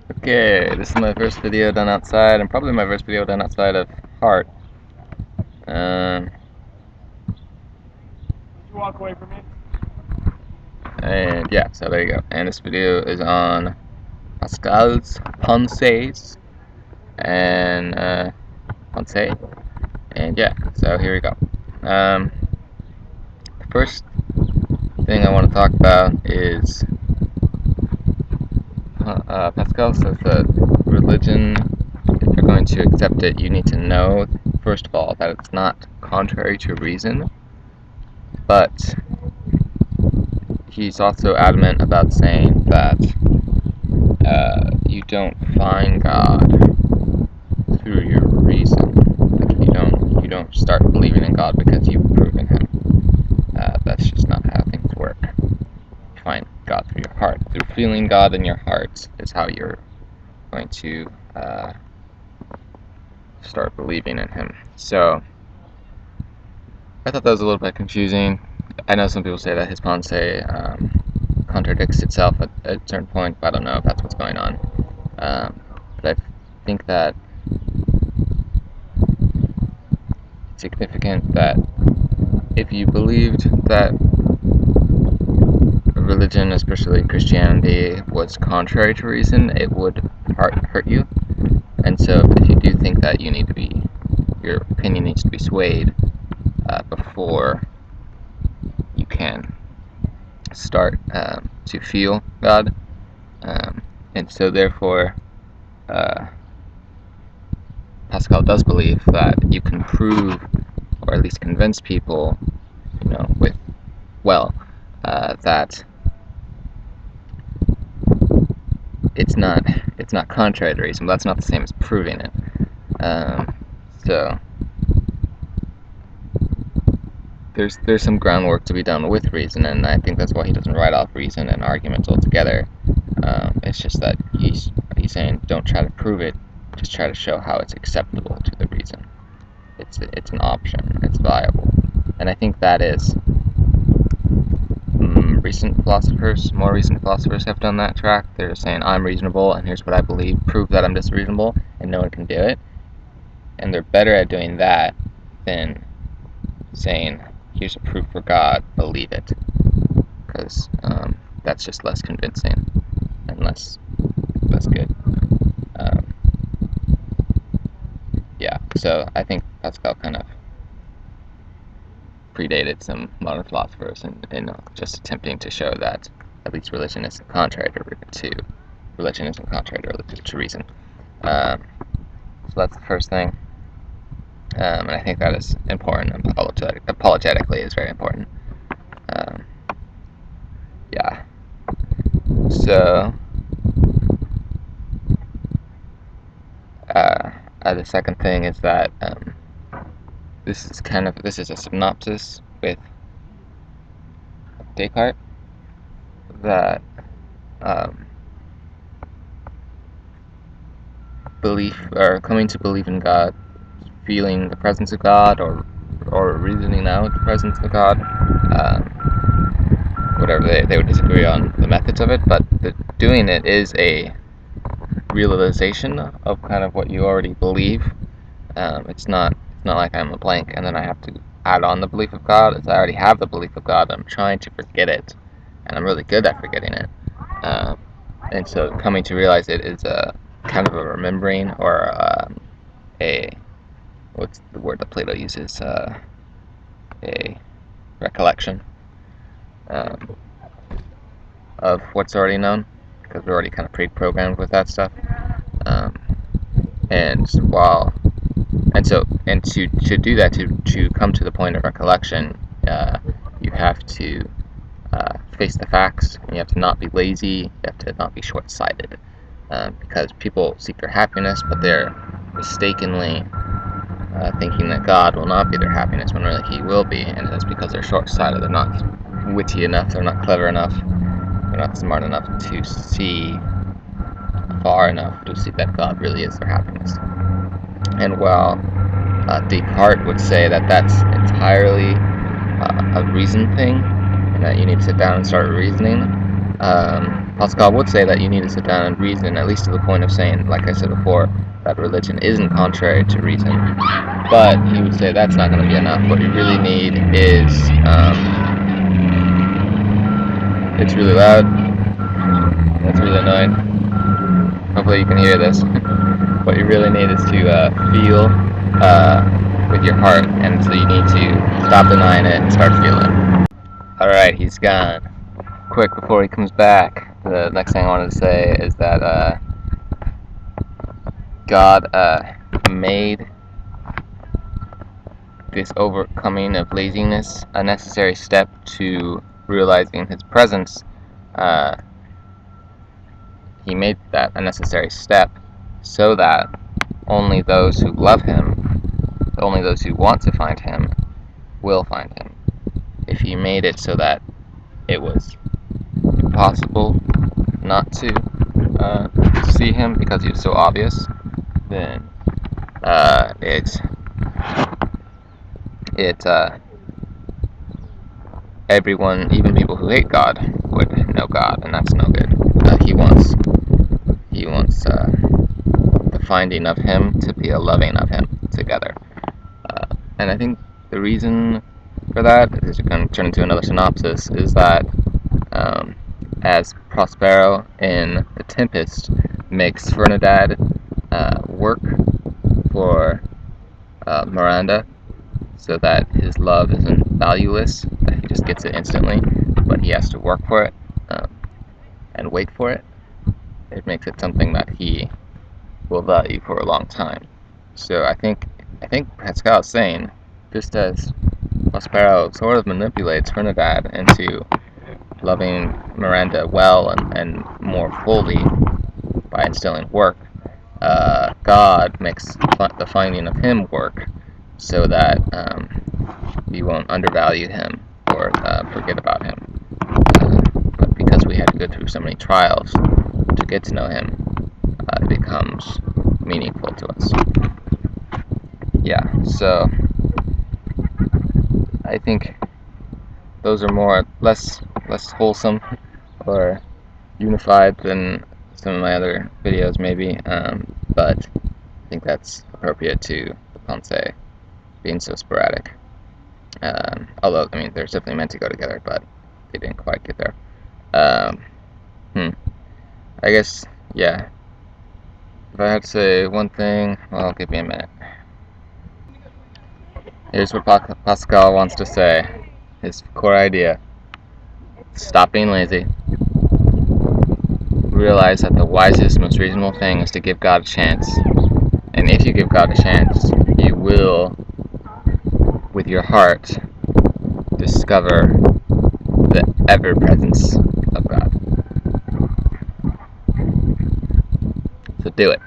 Okay, this is my first video done outside, and probably my first video done outside of Heart. Did you walk away from me? And yeah, so there you go. And this video is on Pascal's Pensées and Pensées. And yeah, so here we go. The first thing I want to talk about is Pascal says that religion, if you're going to accept it, you need to know, first of all, that it's not contrary to reason, but he's also adamant about saying that you don't find God through your reason. Like you don't start believing in God because you've proven Him. That's just not how things work. You find God through your heart. Through feeling God in your heart is how you're going to start believing in Him. So I thought that was a little bit confusing. I know some people say that his Pensées contradicts itself at a certain point, but I don't know if that's what's going on. But I think that it's significant that if you believed that religion, especially Christianity, was contrary to reason, it would hurt you. And so if you do think that your opinion needs to be swayed before you can start to feel God, and so therefore Pascal does believe that you can prove, or at least convince people, that it's not contrary to reason. But that's not the same as proving it. So there's some groundwork to be done with reason, and I think that's why he doesn't write off reason and arguments altogether. It's just that he's saying don't try to prove it, just try to show how it's acceptable to the reason. It's an option, it's viable, and I think that is more recent philosophers have done that track. They're saying I'm reasonable and here's what I believe, prove that I'm disreasonable, and no one can do it. And they're better at doing that than saying here's a proof for God, believe it, because that's just less convincing and less good. Yeah, so I think Pascal kind of predated some modern philosophers in just attempting to show that at least religion isn't contrary to reason. So that's the first thing, and I think that is important. Apologetically is very important. Yeah. So the second thing is that this is a synopsis with Descartes that belief, or coming to believe in God, feeling the presence of God, or reasoning out the presence of God, whatever they would disagree on the methods of it, but doing it is a realization of kind of what you already believe. It's not like I'm a blank and then I have to add on the belief of God. It's I already have the belief of God. I'm trying to forget it, and I'm really good at forgetting it. And so coming to realize it is a kind of a remembering, or what's the word that Plato uses? A recollection of what's already known, because we're already kind of pre-programmed with that stuff. And to do that, to come to the point of recollection, you have to face the facts, and you have to not be lazy, you have to not be short-sighted, because people seek their happiness, but they're mistakenly thinking that God will not be their happiness when really He will be, and that's because they're short-sighted. They're not witty enough, they're not clever enough, they're not smart enough to see far enough to see that God really is their happiness. And while Descartes would say that that's entirely a reason thing, and that you need to sit down and start reasoning, Pascal would say that you need to sit down and reason, at least to the point of saying, like I said before, that religion isn't contrary to reason. But he would say that's not going to be enough. What you really need is, it's really loud. That's really annoying. Hopefully you can hear this. What you really need is to feel with your heart, and so you need to stop denying it and start feeling. Alright, he's gone. Quick, before he comes back, the next thing I wanted to say is that God made this overcoming of laziness a necessary step to realizing his presence. He made that a necessary step so that only those who love him, only those who want to find him, will find him. If he made it so that it was impossible not to see him because he was so obvious, then everyone, even people who hate God, would know God, and that's no good. He wants the finding of him to be a loving of him together. And I think the reason for that, is going to turn into another synopsis, is that as Prospero in the Tempest makes Fernandad work for Miranda, so that his love isn't valueless, that he just gets it instantly, but he has to work for it and wait for it. It makes it something that he will value for a long time. So I think Pascal is saying, just as Prospero sort of manipulates Fernandad into loving Miranda well and more fully by instilling work, God makes the finding of him work so that we won't undervalue him or forget about him. But because we had to go through so many trials to get to know him, it becomes meaningful to us. Yeah, so I think those are less wholesome or unified than some of my other videos maybe, but I think that's appropriate to the Pensées being so sporadic. Although, I mean, they're definitely meant to go together, but they didn't quite get there. I guess, yeah. If I had to say one thing, well, give me a minute. Here's what Pascal wants to say. His core idea. Stop being lazy. Realize that the wisest, most reasonable thing is to give God a chance. And if you give God a chance, you will, with your heart, discover the ever-presence of God. So do it.